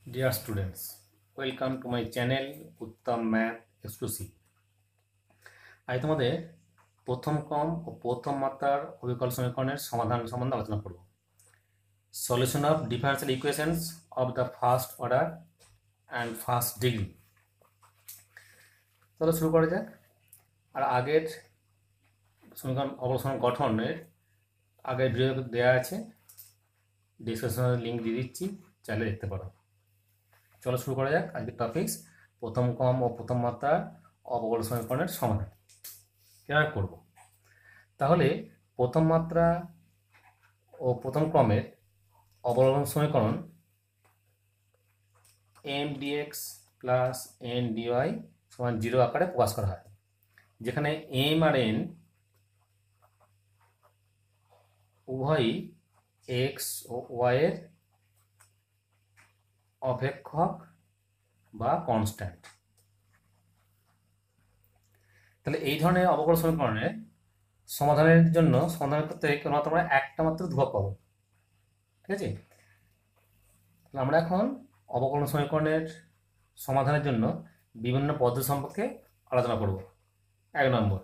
Dear students, welcome to my channel Uttam math exclusive. আজ তোমাদের প্রথম ক্রম ও প্রথম মাত্রার অবিকল সমীকরণের সমাধান সম্বন্ধে আলোচনা করব। Solution of differential equations of the first order and first degree. তাহলে শুরু করা যাক। আর আগের সমীকরণ অবকল সমীকরণ গঠনের আগের ভিডিও দেওয়া আছে, ডিসক্রিপশনের লিঙ্ক দিয়ে দিচ্ছি, চাইলে দেখতে পারো। চলো শুরু করা যাক। আজকের টপিকস প্রথম ক্রম ও প্রথম মাত্রার অবকল সমীকরণের সমাধান কিভাবে করব। তাহলে প্রথম মাত্রা ও প্রথম ক্রমের অবকলন সমীকরণ M dx plus N dy সমান 0 আকারে প্রকাশ করা হয়, যেখানে এম আর এন উভয়ই এক্স ও ওয়াই এর অপেক্ষক বা কনস্ট্যান্ট। তাহলে এই ধরনের অবকল সমীকরণের সমাধানের জন্য সমাধানের ক্ষেত্রে কেবলমাত্র আমরা একটা মাত্র ধ্রুবক পাবো। ঠিক আছে, তাহলে আমরা এখন অবকলন সমীকরণের সমাধানের জন্য বিভিন্ন পদ্ধতি সম্পর্কে আলোচনা করব। 1 নম্বর,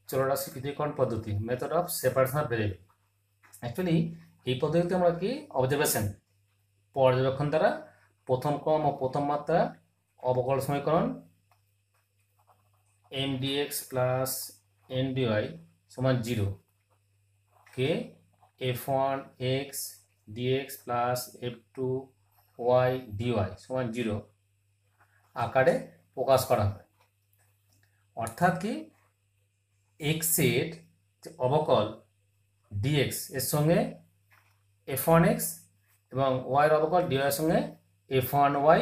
চলরাশি পৃথকীকরণ পদ্ধতি, method of separation of variable. Actually এই পদ্ধতিতে আমরা কি অবজারভেশন পর্যবেক্ষণ দ্বারা প্রথম ক্রম ও প্রথম মাত্রা অবকল সমীকরণ M dx plus N dy সমান 0 কে f1 x dx plus f2 y dy সমান 0 আকারে প্রকাশ করা হয়। অর্থাৎ কি x এর অবকল dx এর সঙ্গে f1x এবং y এর অবকল dy এর সঙ্গে f1y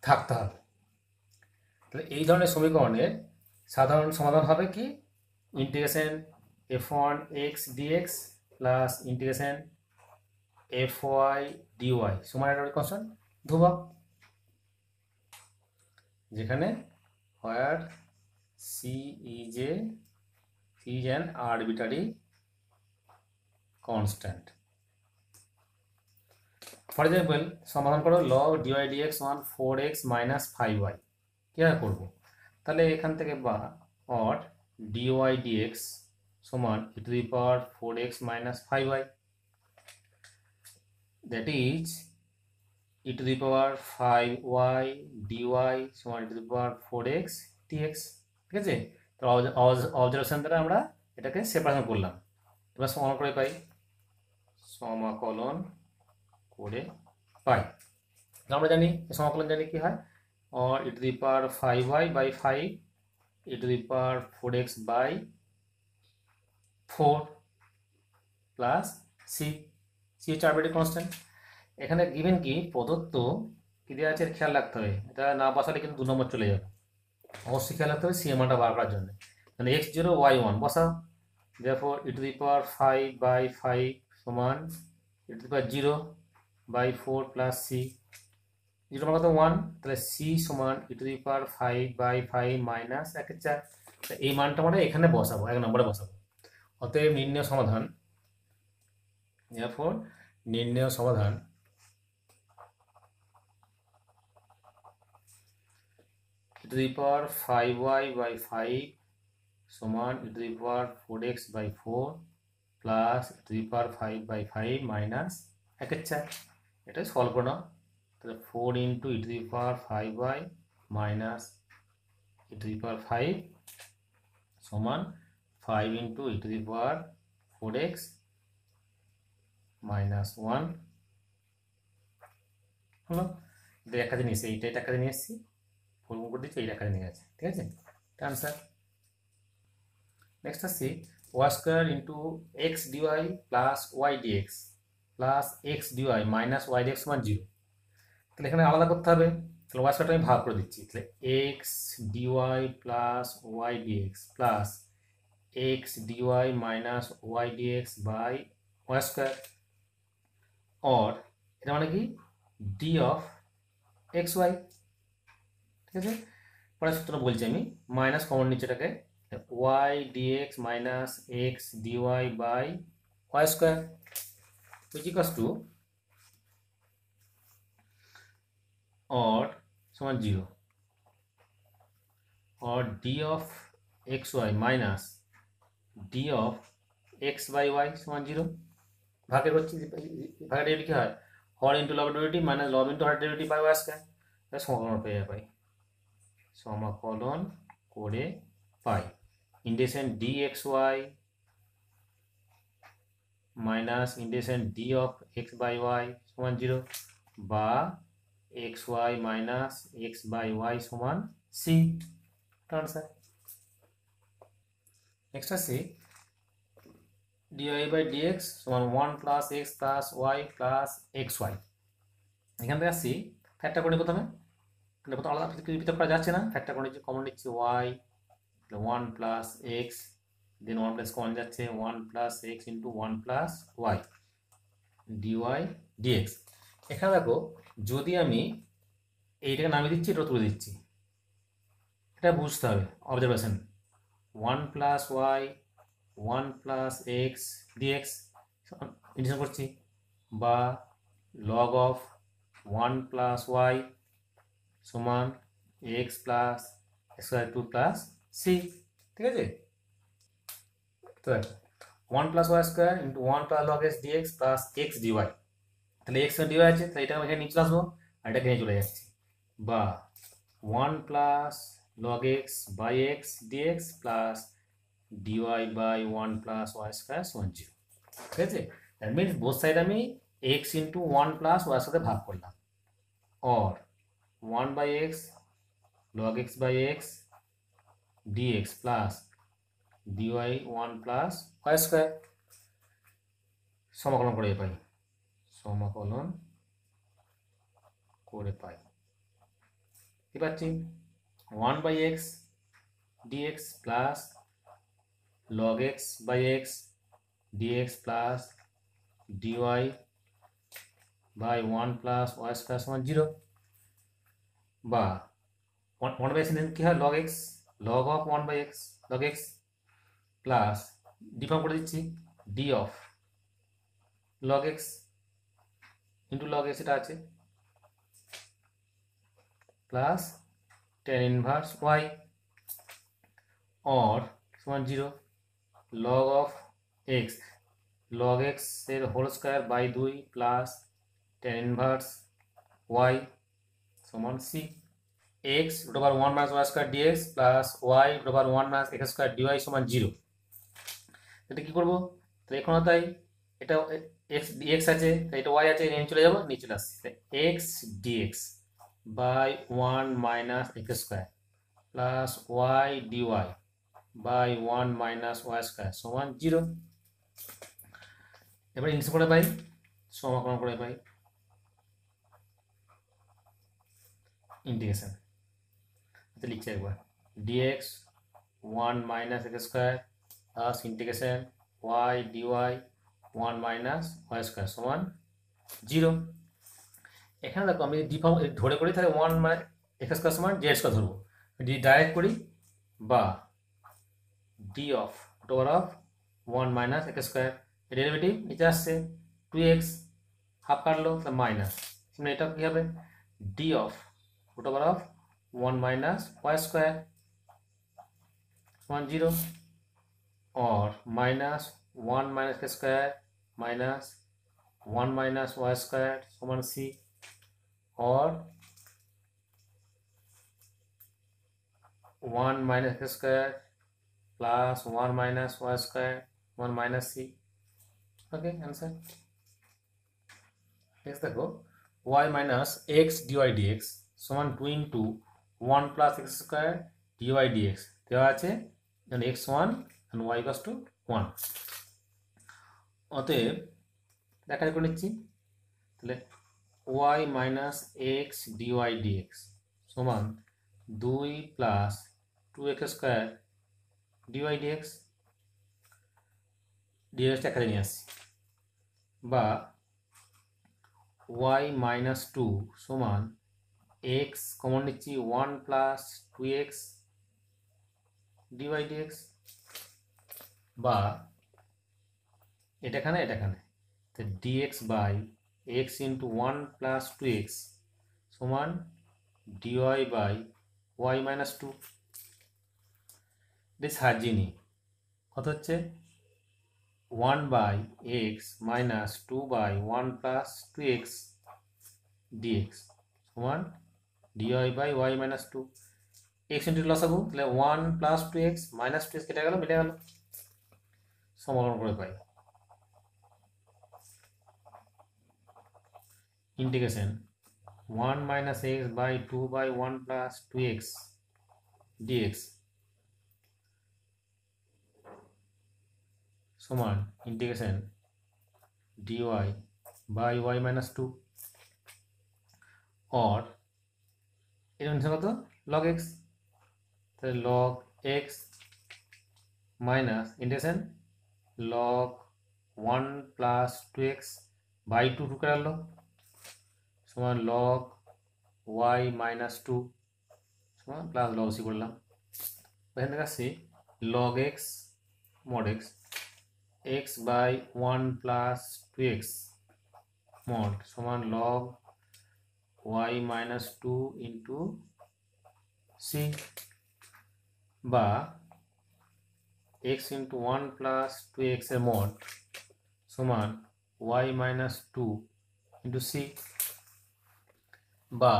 থাকতে হবে। তাহলে এই ধরনের সমীকরণের সাধারণ সমাধান হবে কি integration f1x dx plus integration fy dy সমান একটা কনস্ট্যান্ট ধ্রুবক, যেখানে where c is an arbitrary constant. For example সমাধান করো log dy dx সমান 4x মাইনাস 5y। কীভাবে করবো? তাহলে এখান থেকে বা অর dy dx সমান e to the power 4x minus 5y, that is e to the power 5y dy সমান e to the power 4x dx। ঠিক আছে, তো অবজারভেশন দ্বারা আমরা এটাকে সেপারেশন করলাম। এবার সমাকলন করে পাই, আমরা জানি সমাকলন জানি কি হয়, or e to the power 5y by 5 e to the power 4x by 4 plus c হচ্ছে আরবিট্রারি কনস্ট্যান্ট। এখানে গিভেন কি প্রদত্ত কি দেওয়া আছে খেয়াল রাখতে হবে, এটা না বসালে কিন্তু 2 নম্বর চলে যাবে। অবশ্যই খেয়াল রাখতে হবে সি এর মানটা বার করার জন্য। তাহলে x0 y1 বসাও, therefore e to the power 5 by 5 সমান e to the power 0 by 4 plus C, 0 মানে কত 1, তাহলে সি সমান e to the power 5 by 5 minus 1/4। এই মানটা আমরা এখানে বসাবো, 1 নম্বরে বসাবো। অতএব নির্ণয় সমাধান, therefore নির্ণয় সমাধান e to the power 5y by 5 সমান e to the power 4x by 4 plus e to the power 5 by 5 minus 1/4। এটা সলভ করো, তাহলে 4 into e to the power 5y minus e to the power 5 সমান 5 into e to the power 4x minus 1 হলো। এটা এক কাজে নিয়েছি, এইটা এক কাজে নিয়ে এসেছি, ফর্ম করে দিচ্ছি, এইটা কাজে নিয়ে গেছে। ঠিক আছে, আনসার। নেক্সট আসছি y square into x dy plus y dx plus x dy minus y dx সমান 0। তাহলে এখানে আলাদা করতে হবে, তাহলে ওয়াই স্কোয়ারটা আমি ভাগ করে দিচ্ছি। তাহলে x dy plus y dx plus x dy minus y dx by y square, or এটা মানে কি ডি অফ এক্স ওয়াই। ঠিক আছে, পরের সূত্রটা বলছি আমি, মাইনাস কমন নিচে এটাকে y dx minus x dy by y square which equals to or সমান 0 or d of xy minus d of x by y সমান 0 ভাগে করছি ভাগে ডেরিভেটিভ কি হয় হর ইন্টু লব ডেরিভেটিভ মাইনাস লব ইন্টু হর ডেরিভেটিভ বাই y স্কয়ার এটা সমাকলন পেয়ে পাই সমাকলন করে পাই integration dxy minus integration d of x by y সমান 0 বা xy minus x by y সমান c আনসার নেক্সট আছে dy by dx সমান 1 plus x plus y plus xy এখান থেকে আসছি ফ্যাক্টর করে প্রথমে প্রথমে আলাদা পৃথক করা যাচ্ছে না ফ্যাক্টর করে নিচ্ছি কমন নিচ্ছি y 1 প্লাস x দেন 1 প্লাস কমন যাচ্ছে 1 plus x into 1 plus y dy dx এখানে দেখো যদি আমি এইটাকে নামিয়ে দিচ্ছি এটা তুলে দিচ্ছি এটা বুঝতে হবে observation 1 plus y 1 plus x dx integration করছি বা log অফ 1 প্লাস y সমান x plus square 2 plus c ঠিক আছে তো 1 plus y square into 1 plus log x dx plus x dy তাহলে x dy আছে তাহলে এটা এখানে নিচে আসবো আর এটা এখানে চলে যাচ্ছে বা 1 plus log x by x dx plus dy by 1 plus y square সমান 0 ঠিক আছে দ্যাট মিন্স বোথ সাইড আমি x ইন্টু 1 প্লাস y সাথে ভাগ করলাম or 1 by x log x by x dx plus dy 1 plus y square সমাকলন করে পাই সমাকলন করে পাই কি পাচ্ছি 1 by x dx plus log x by x dx plus dy by 1 plus y square সমান 0 বা 1 by x কি হয় log x log of 1 by x log x plus D.Pharm করে দিচ্ছি d of log x into log x এটা আছে plus tan inverse y or সমান 0 log of x log x এর whole square by 2 plus tan inverse y সমান c x root over 1 minus y square dx plus y root over 1 minus x square dy সমান 0 এটা কি করব তো এখন তাই এটা x dx আছে তাই এটা y আছে নিচে চলে যাব নিচে চলে আসছে x dx by 1 minus x square plus y dy by 1 minus y square সমান 0 এবার ইনসার্ট করে পাই সমাকলন করে পাই ইন্টিগ্রেশন এটা লিখছি একবার dx 1 minus x square plus integration y dy 1 minus y square সমান 0 এখানে দেখো আমি ডিফর্ম ধরে করি তাহলে 1 মানে x স্কয়ার সমান z স্কয়ার ধরবো যদি ডাইরেক্ট করি বা d of root over of 1 minus x square derivative নিচে আসছে 2x হাফ কাটলো তাহলে মাইনাস মানে এটা কি হবে d of root over of 1 minus y square সমান 0 or minus 1 minus x square minus 1 minus y square সমান c or 1 minus x square plus 1 minus y square 1 minus c okay answer next দেখো y minus x dy dx সমান 2 into 1 plus x square dy dx দেওয়া আছে and x1 and y equals to 1 অতএব দেখা করে নিচ্ছি তাহলে y minus x dy dx সমান 2 plus 2x square dy dx dx টা এখানে নিয়ে আসছি বা y minus 2 সমান x কমন নিচ্ছি 1 plus 2x dy dx বা এটা এখানে তো dx by x into 1 plus 2x সমান dy by y minus two. এটি সাজিয়ে নিই, কত হচ্ছে 1 by x minus 2 by 1 plus 2x dx সমান dy by y minus two. X into লসাগু, তাহলে 1 প্লাস 2x মাইনাস 2x কেটে গেল, মিলে গেল, সমাকলন করে পাই integration 1 minus x by 2 by 1 plus 2x dx সমান integration dy by y minus two. और এর অনুসারে কত log x, তাহলে log x minus integration log 1 plus 2x by 2 two করে আনলো সমান log y মাইনাস টু সমান প্লাস log c করলাম। এখান থেকে আসছি log x mod x x by 1 plus 2x mod সমান log y minus two into c বা x ইন্টু 1 প্লাস 2x এর mod সমান y minus two into c বা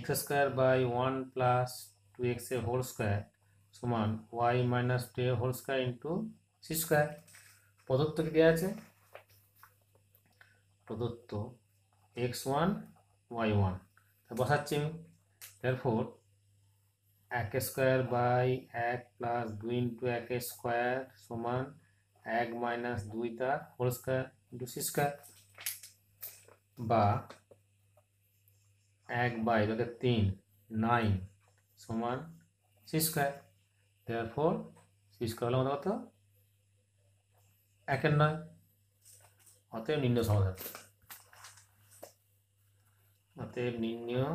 x square by 1 plus 2x এর হোল স্কোয়ার সমান y minus two এর whole square into c square. প্রদত্ত কি দেওয়া আছে, প্রদত্ত x1 y1 বসাচ্ছি আমি, therefore 1 square by 1 plus 2 into 1 square সমান 1 মাইনাস 2 তার whole square into c square বা 1 বাই 3 9 সমান c square. therefore c square হলো কত 1 এর 9। অতএব নির্ণয় সমাধান, অতএব নির্ণয়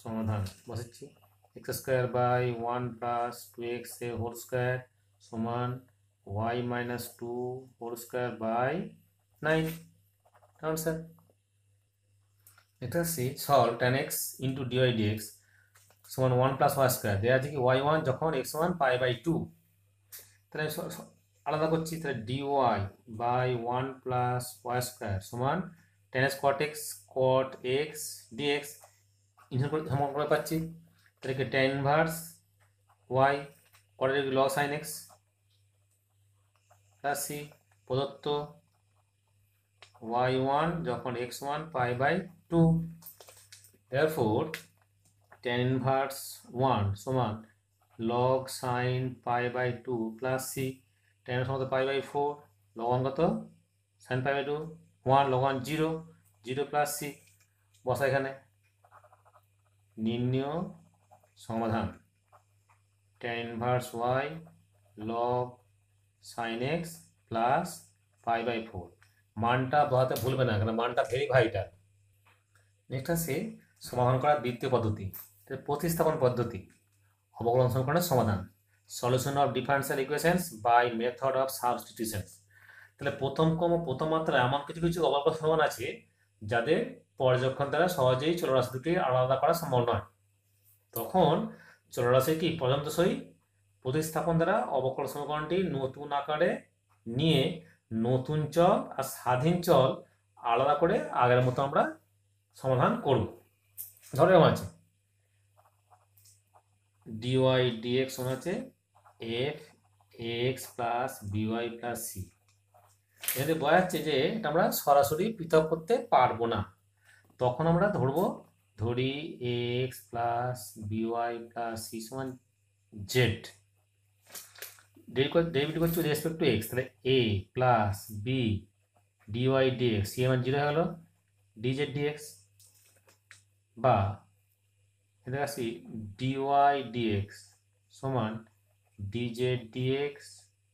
সমাধান বসাচ্ছি x square by 1 plus 2x এর হোল স্কোয়ার সমান y minus two whole square by 9 answer. এটা হচ্ছে solve tan x into dy dx সমান 1 প্লাস y স্কোয়ার দেওয়া আছে কি y1 যখন x1 পাই বাই 2, তাহলে আলাদা করছি, তাহলে dy by 1 plus y square সমান tan x cot x cot x dx সমান করে পাচ্ছি, তাহলে tan ইনভার্স y cot এর log sin x plus c প্রদত্ত y1 যখন x1 pi by 2, therefore tan inverse 1 সমান log sin pi by 2 plus c tan এর সমান পাই বাই 4 log 1 কত sin pi by 2 1 log 1 0 0 plus c বসা এখানে। নির্ণয় সমাধান tan inverse y log sin x plus pi by 4, মানটা বসাতে ভুলবে না কারণ মানটা ভেরি ভাইটাল। নেক্সট আছে সমাধান করার দ্বিতীয় পদ্ধতি, প্রতিস্থাপন পদ্ধতি, অবকলন সমীকরণের সমাধান, solution of differential equations by method of substitution. তাহলে প্রথম মাত্রায় এমন কিছু কিছু অবকলন সমীকরণ আছে যাদের পর্যবেক্ষণ দ্বারা সহজেই চলরাশি দুটি আলাদা করা সম্ভব নয়, তখন চলরাশি কি পর্যন্তসই প্রতিস্থাপন দ্বারা অবকলন সমীকরণটি নতুন আকারে নিয়ে নতুন চল আর স্বাধীন চল আলাদা করে আগের মতো আমরা সমাধান করব। ধরো এরকম আছে dy dx সমান আছে f x plus by plus c। এতে বোঝাচ্ছে যে এটা আমরা সরাসরি পৃথক করতে পারবো না, তখন আমরা ধরি x plus by plus c সমান z, ডেরিভেটিভ করছি উইথ রেসপেক্ট টু x, তাহলে a plus b dy dx c এর মান 0 হয়ে গেল dz dx বা এটা আসি dy dx সমান dz dx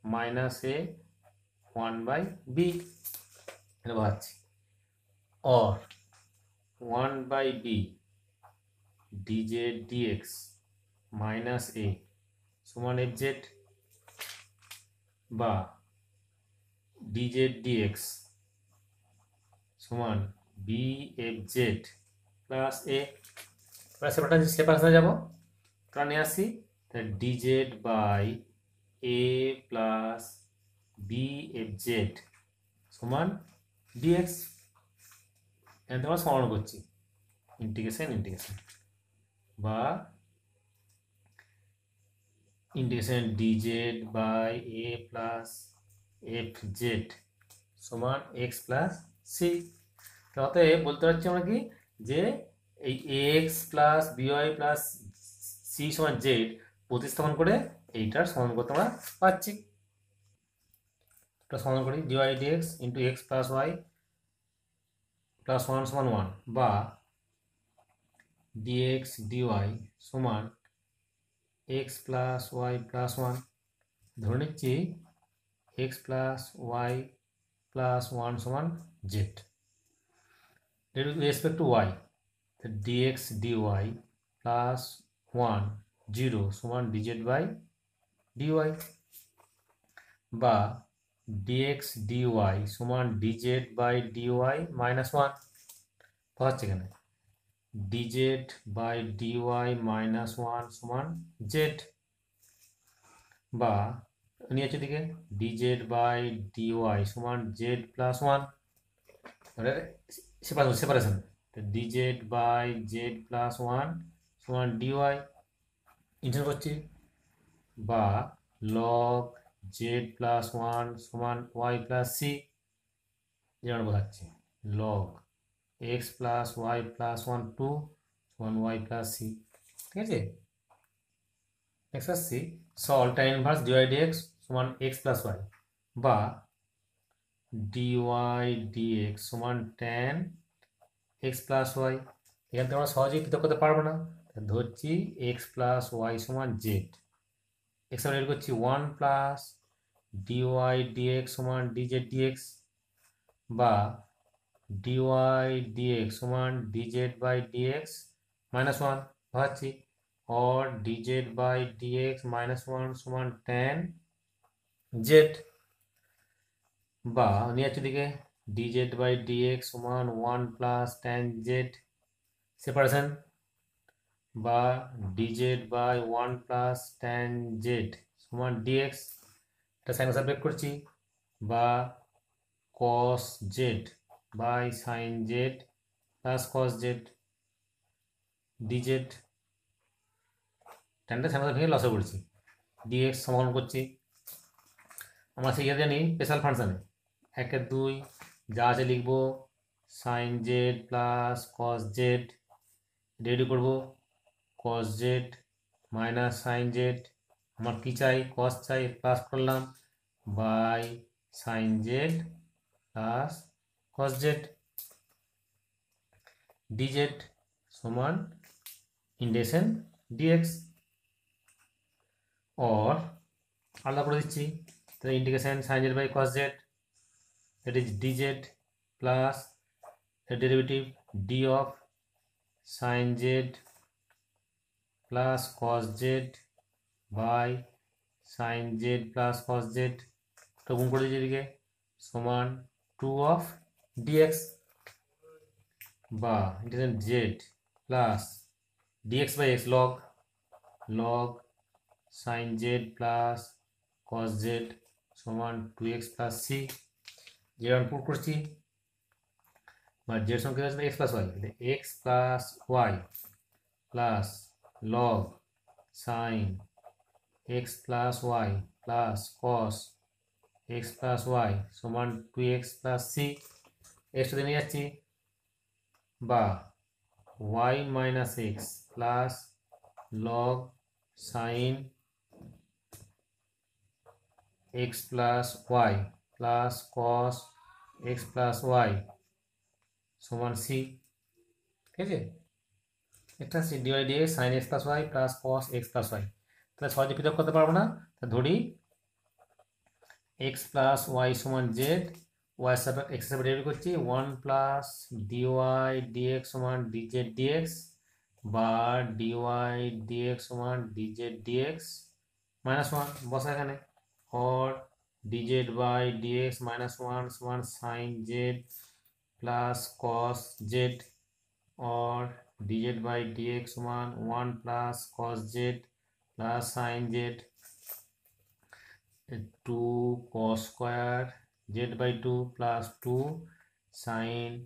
minus a 1 by b এটা পাচ্ছি, or 1 by b dz dx minus a সমান fz বা dz dx সমান b f z plus a. এবার সেপারেশনে যাবো, তাহলে নিয়ে আসি d z by a plus b f z সমান ডিএক্স। এখানে আমরা সমান করছি ইন্টিগ্রেশন বা integration d z by a plus f z সমান এক্স প্লাস সি। অতএব বলতে পারছি আমরা কি যে এই x plus b y plus c সমান জেড প্রতিস্থাপন করে এইটার সমান করতে আমরা পাচ্ছি। এটা সমান করি dy dx into x plus y plus one সমান ওয়ান বা ডিএক্স ডিওয়াই সমান x plus y plus one. ধরে নিচ্ছি x plus y plus one সমান z. Respect to y dx dy plus one zero সমান ডিজেড বাই ডিওয়াই বা dx dy সমান DZ by dy minus one. হচ্ছে এখানে dz by dy minus one সমান z বা নিয়েছে দিকে ডিজেড বাই ডিওয়াই সমান Z plus one. Separation dz by z plus one সমান ডিওয়াই ইন্টার করছি বা লগ জেড প্লাস ওয়ান সমান ওয়াই প্লাস সি। যেমন বোঝাচ্ছি log x plus y plus one two সমান ওয়াই প্লাস সি। ঠিক আছে, নেক্সট আসছি solve tan inverse dy dx সমান এক্স প্লাস ওয়াই বা ডিওয়াই ডিএক্স সমান tan এক্স প্লাস ওয়াই। এখান থেকে আমরা সহজেই পৃথক করতে পারবো না, ধরছি এক্স প্লাস ওয়াই সমান জেড। এক্স আমরা বের করছি ওয়ান প্লাস ডিওয়াই ডিএক্স সমান ডিজেড ডিএক্স বা ডিওয়াই ডিএক্স সমান DZ by d x minus one ভাবছি और dz by dx minus one समान tan z বা নিয়ে দিকে dz বাই dx সমান one plus tan z separation বা dz by one plus tan z সমান dx। এটা সাইন সাবজেক্ট করছি বা cos z by sin z plus cos z dz ট্যানটা সামনে ভেঙে লসে পড়ছি ডিএক্স সমাকলন করছি। আমরা সেই জানি স্পেশাল ফাংশানে একের দুই যা আছে লিখবো sine z plus cos z ready করবো cos z minus sine z. আমার কী চাই কস চাই প্লাস করলাম by sine z plus cos z d z সমান ইন্টিগ্রেশন ডিএক্স और আলাদা করে দিচ্ছি তাহলে integration sine z by cos z that is d z plus derivative d of sine z plus cos z by sine z plus cos z তো গুণ করে দিচ্ছি এদিকে সমান টু অফ ডিএক্স বা integration z plus dx by x log log sine z plus cos z সমান two x plus C. যেমন put করছি বা জেড সমান কি x plus y x plus y plus log sine x plus y plus cos x plus y সমান two x plus C. এক্সটা নিয়ে যাচ্ছি বা y minus x plus log sine x plus y plus cos x plus y সমান C. ঠিক আছে, একটা C dy dx sine x plus y plus cos x plus y. তাহলে সহজে পৃথক করতে পারবো না, ধরি এক্স প্লাস ওয়াই সমান জেড ওয়াই সাপেক্ষে এক্স সাপেক্ষে ডেরিভেটিভ করছি ওয়ান প্লাস ডিওয়াই ডিএক্স সমান ডিজেড ডিএক্স বা ডিওয়াই ডিএক্স সমান ডিজেড ডিএক্স মাইনাস ওয়ান বসা এখানে और dz by dx minus one समान sine z plus cos z और dz बाई dx समान 1 plus cos Z plus sine z 2 cos square z by 2 plus 2 sine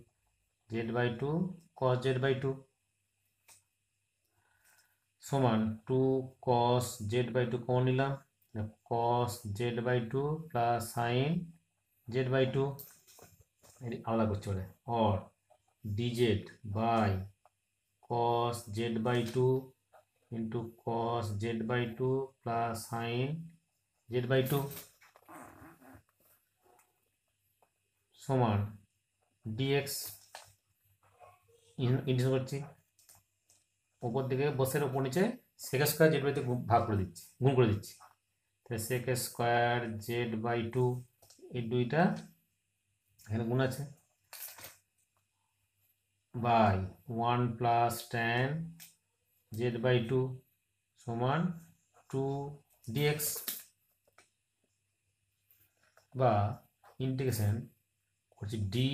z by 2 cos z by 2 समान 2 cos z by 2 कौन निलाम cos z by 2 plus sine z by 2 आलादा करते हैं और dz by cos z by 2 into cos z by 2 plus sin z by 2 সমান dx integration করছি উপর দিকে বসের উপর নিচে sec স্কয়ার z বাই 2 ভাগ করে দিচ্ছি গুণ করে দিচ্ছি তাহলে sec স্কয়ার z বাই 2 এই দুইটা এখানে গুণ আছে by 1 plus tan z by 2 समान 2 dx बा इंटीग्रेशन करছি d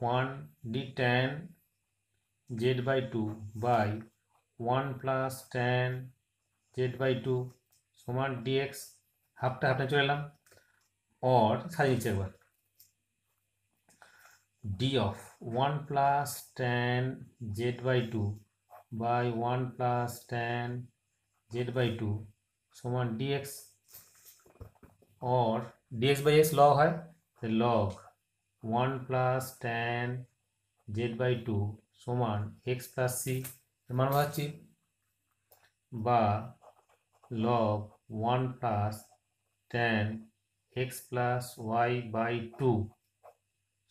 1 d tan z by 2 by 1 plus tan z by 2 समान dx हाफटा हाफटा चले एलाम और साजिয়ে নিচ্ছি একবার d of 1 plus tan z by 2 by 1 plus tan z by 2 समान dx और dx by x log है तो log 1 plus tan z by 2 समान x plus c मान भाची बा log 1 plus tan x plus y by 2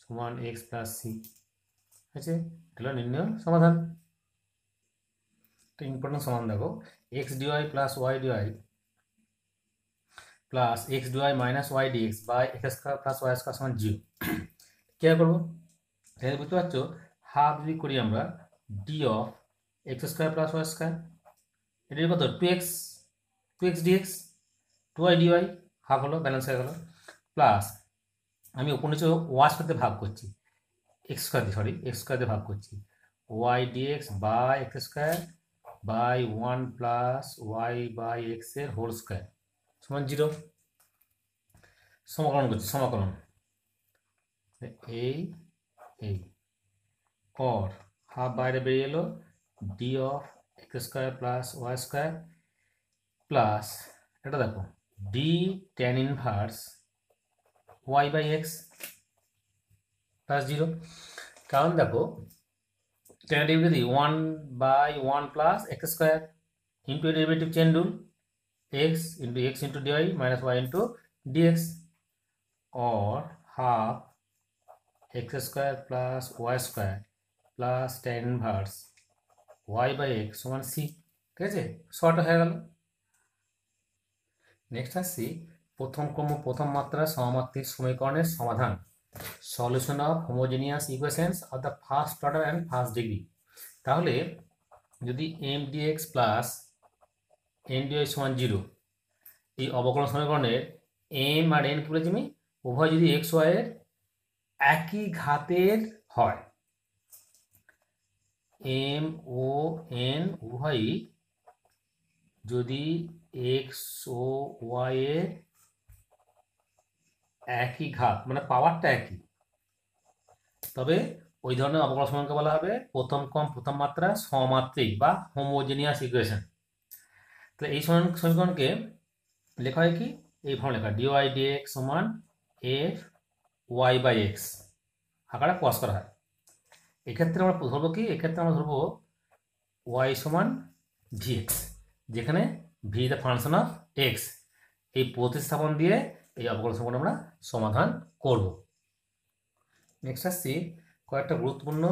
समान x plus सी আছে এটা নির্ণয় সমাধান তো ইম্পর্টেন্ট সমান দেখো x dy plus y dy plus x dy minus y dx by x square plus y square সমান 0 কি করব তাহলে বুঝতে পারছো হাফ যদি করি আমরা d of x square plus y square এর কত 2x dx 2y dy half হলো ব্যালেন্স হয়ে গেল প্লাস আমি উপর নিচে ওয়াশ করতে ভাগ করছি x স্কয়ার দিয়ে সরি x স্কয়ার দিয়ে ভাগ করছি y dx by x square by 1 plus y by x এর হোল স্কয়ার সমান 0 সমাকলন করছি সমাকলন এই और হাফ বাইরে বেরিয়ে এলো d of x square plus y square plus এটা দেখো d tan inverse y by x plus 0 কারণ দেখো tan derivative 1 by 1 plus x square into derivative chain rule x into dy minus y into dx or half x square plus y square plus tan inverse y by x সমান c ঠিক আছে short হয়ে গেল next আসছি প্রথম ক্রম প্রথম মাত্রা সমমাত্রিক সমীকরণের সমাধান solution of homogeneous equations of the first order and first degree তাহলে যদি m dx plus n dy সমান 0 এই অবকলন সমীকরণের m আর n কি বলেছি আমি উভয় যদি x y এর একই ঘাতের হয় m ও n উভয়ই যদি x ও y এর একই ঘাত মানে পাওয়ারটা একই তবে ওই ধরনের অবকলন সমীকরণকে বলা হবে প্রথম ক্রম প্রথম মাত্রা সমমাত্রিক বা হোমোজেনিয়াস ইকুয়েশন তাহলে এই সমীকরণকে লেখা হয় কি এই ফর্মে লেখা dy dx সমান f y বাই x আকারে cos করা হয় এক্ষেত্রে আমরা ধরবো কি এক্ষেত্রে আমরা ধরবো y সমান dx যেখানে v the function of x এই প্রতিস্থাপন দিয়ে এই অবকলন সমীকরণ আমরা সমাধান করব নেক্সট আসছি কয়েকটা গুরুত্বপূর্ণ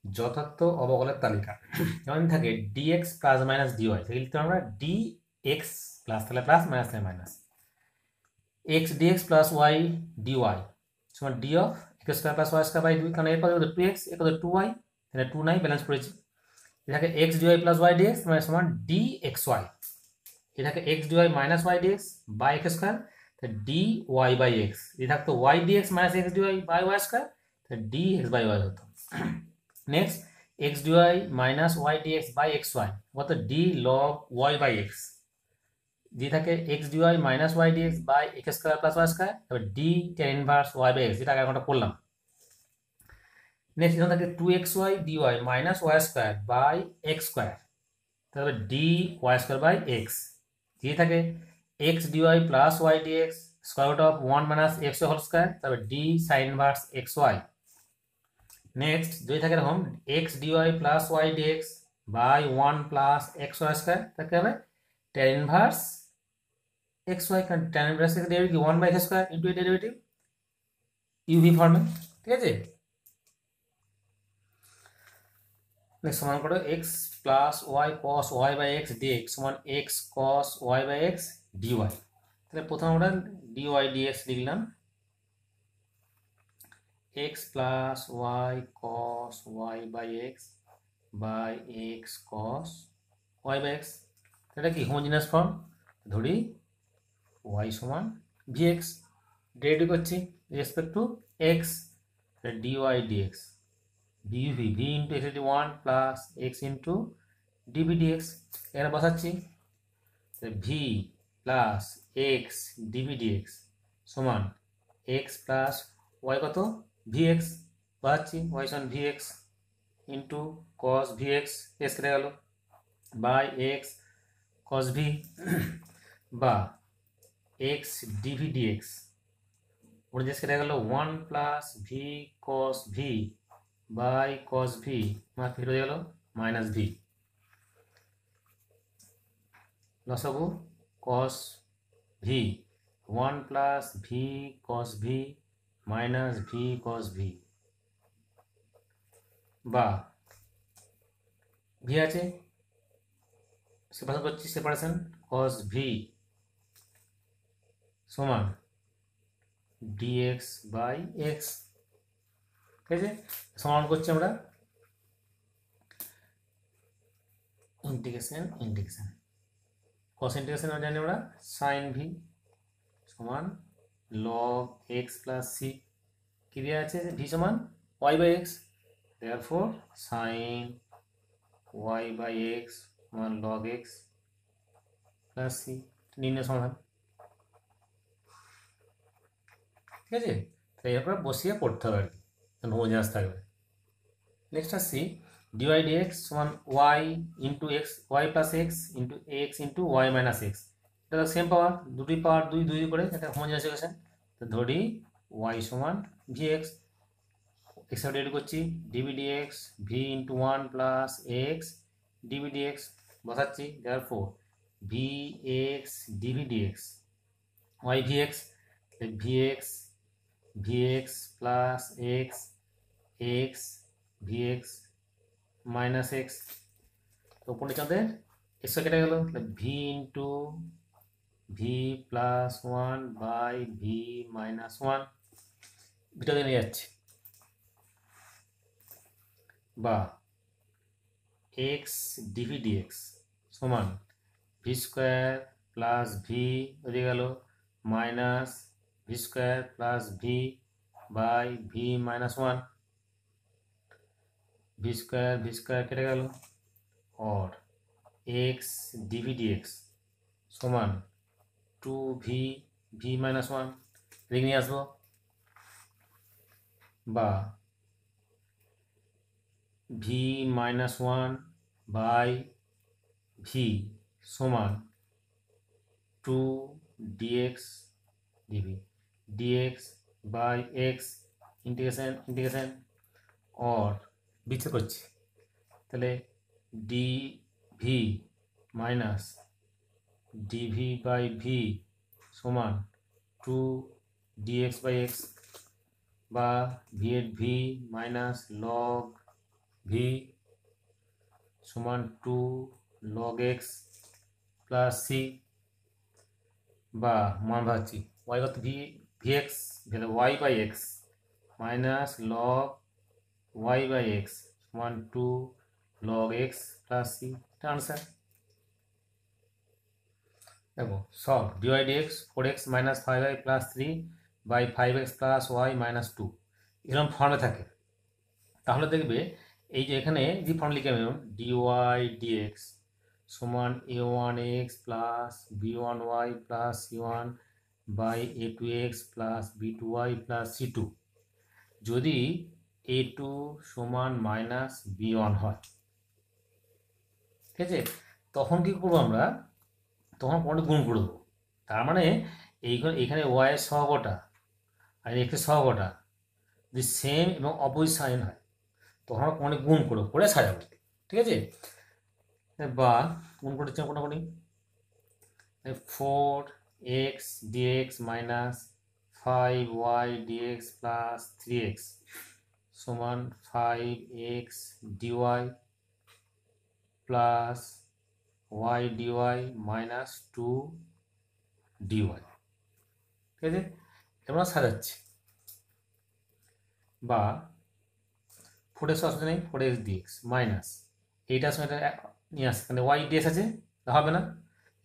যথার্থ অবকলনের তালিকা যেমন থাকে dx প্লাস মাইনাস dy থেকে লিখতে আমরা dx প্লাস তাহলে প্লাস মাইনাস তাহলে minus x dx plus y dy সমান d of x square plus y square by 2 কারণ এর পরে 2x এর পরে 2y তাহলে 2 নাই ব্যালেন্স করেছি এটাকে x dy plus y dx মানে সমান dxy এটাকে x dy minus y dx by x square d y by x যদি থাকতো y d x minus x dy by y square, তাহলে ডি এক্স বাই ওয়াই হতো। Next x dy minus y d x by x y কত d log y by x যদি থাকে x dy minus y d x by x square plus y square, তারপর d tan inverse y by x যেটা আগে আমরা করলাম। Next এখানে থাকে two x y dy minus y square by x square, তারপরে d y square by x দিয়ে থাকে x dy plus y dx square root of one minus x whole square, তারপর d sine inverse x y. Next যদি থাকে এরকম x dy plus y dx by one plus x y square, তাকে হবে tan inverse x y, কারণ tan inverse x derivative one by x square into derivative UV ফর্মে, ঠিক আছে। Next সমান করো x plus y cos y by x dx সমান x cos y by x dy. তাহলে প্রথমে আমরা ডিওয়াই ডিএক্স লিখলাম x plus y cos y by x by x cos y by x, এটা কি হোমোজিনিয়াস ফর্ম, ধরি y সমান v x derivative করছি respect to x, dy dx DV v into x one plus x into d v d x এখানে বসাচ্ছি, v plus x DV dx সমান x plus y কত v x বসাচ্ছি, y সমান v x into cos v x x কেটে গেল by x cos v বা x DV d x ওর যে কেটে গেল one plus v cos v by cos v মাত্র ফিরে গেল মাইনাস ভি লসাগু cos v one plus v cos v minus V cos v বা ভি আছে সেপারেশন করছি, সেপারেশন কস ভি সমান ডিএক্স বাই এক্স, ঠিক আছে। সমান করছি আমরা ইন্টিগ্রেশন ইন্টিগ্রেশন কস ইন্টিগ্রেশন জানি আমরা সাইন ভি সমান লগ এক্স প্লাস সি কি দেওয়া আছে ভি সমান y by x, therefore sine y by x সমান লগ এক্স প্লাস সি নির্ণয় সমাধান, ঠিক আছে। তো এরপর বসিয়ে পড়তে হবে আর কি, হোমোজিনিয়াস থাকবে। নেক্সট আসছি ডিওয়াই ডিএক্স সমান y into x y plus x into x into y minus x, এটা সেম পাওয়ার দুটি পাওয়ার দুই দুই করে এটা হোমোজিনিয়াস ইকুয়েশন। তো ধরি ওয়াই সমান ভি এক্স এক্স ডেট করছি dv dx v into one plus x DV dx বসাচ্ছি, therefore v x DV dx y v x v x v x plus x x v x minus x, তো উপরে চাঁদের x কেটে গেল, v into v plus one by v minus one ভিটা দিয়ে নিয়ে যাচ্ছে বা এক্স ডিভি ডিএক্স সমান ভি স্কোয়ার প্লাস ভি হয়ে গেল minus V square plus v by v minus one, v square কেটে গেল और एक्स ডিভি ডিএক্স সমান to v v minus one লিখে নিয়ে আসবো বা v minus one by v সমান to dx dv dx by x integration integration और বিচ্ছেদ করছি, তাহলে d v minus dv by v সমান টু ডিএক্স বাই এক্স বা ভি এর ভি মাইনাস লগ ভি সমান to log x plus c বা মান ভাবছি ওয়াই কত v v x y by x minus log y by x সমান to log x plus c, এটা answer. দেখো solve dy dx 4x minus 5y plus 3/5x plus y minus 2 এরকম ফর্মে থাকে। তাহলে দেখবে এই যে এখানে যে ফর্ম লিখে আমি ডিওয়াই ডিএক্স সমান a1x plus b1y plus c1/a2x plus b2y plus c2 যদি a2 সমান মাইনাস b1 হয়, ঠিক আছে, তখন কি করবো আমরা, তখন পয়েন্ট গুণ করে দেবো। তার মানে এইখানে ওয়াই এর সহগটা আর এক্স এর সহগটা যদি সেম এবং অপোজিট সাইন হয় তখন আমরা পয়েন্ট গুণ করে সাজাবো, ঠিক আছে। বা গুণ করতে চাই কোনটা করি, 4x dx minus 5y dx plus 3x সমান 5x dy plus y dy minus 2 dy, ঠিক আছে। আমরা সাজাচ্ছি। বা 4x অসুবিধা নেই, 4x dx মাইনাস এইটার সঙ্গে এটা নিয়ে আসছে, মানে y dx আছে হবে না,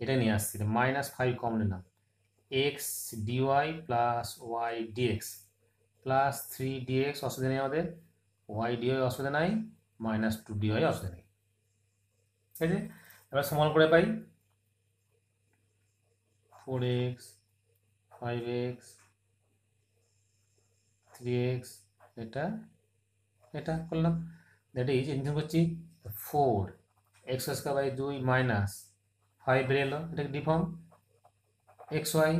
এটা নিয়ে আসছি মাইনাস 5 কম নিলাম, x dy plus y dx plus 3 dx অসুবিধা নেই আমাদের, y dy অসুবিধা নাই, মাইনাস 2 dy অসুবিধা নেই, ঠিক আছে। এবার সমান করে পাই 4x 5x 3x এটা এটা করলাম, দ্যাট ইজ ইনভার্স করছি 4x স্কয়ার বাই 2 মাইনাস 5 বেরিয়ে এলো, এটা ডিফর্ম xy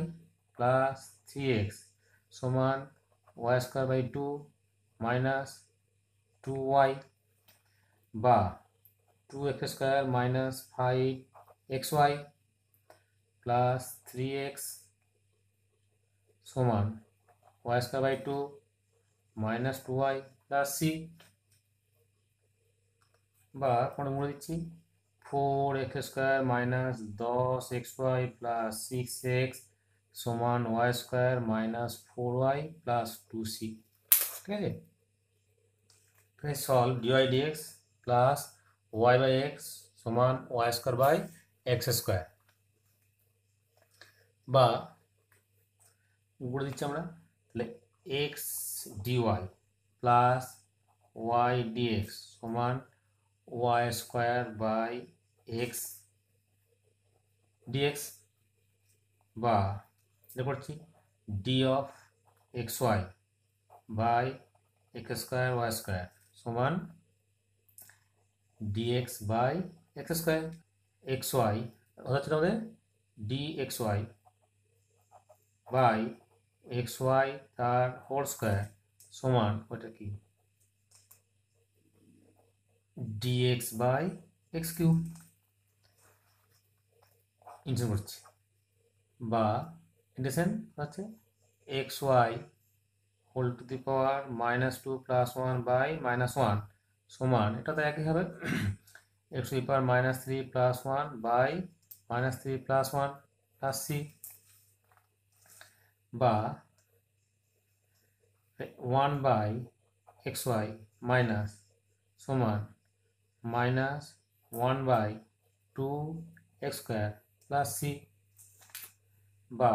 প্লাস 3x সমান y square by 2 minus 2y বা 2x square minus 5xy plus 3x সমান y square by 2 minus 2y plus c বা কোনটা মুড়ে দিচ্ছি 4x square minus 10xy plus 6x সমান y square minus 4y plus 2c, ঠিক আছে। Solve dy dx plus y by x সমান y square by x square বা উপরে দিচ্ছি আমরা, তাহলে x dy plus y dx সমান y square by x dx বা এটা করছি d of x y by x square y square সমান dx by x square, x y হচ্ছে আমাদের dx y by x y তার হোল স্কয়ার সমান ওটা কি dx by x cube integration করছি বা ইন্টিগ্রেশন হচ্ছে x y whole to the power minus 2 plus 1 by minus 1 সমান এটা তো একই হবে x to the power minus 3 plus 1 by minus 3 plus 1 plus c বা 1 বাই এক্স ওয়াই মাইনাস সমান minus 1 by 2 x square plus c বা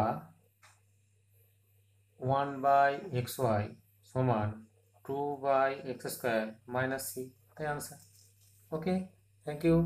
1 by x y সমান 2 by x square minus c, তাই আনসার। Okay, thank you.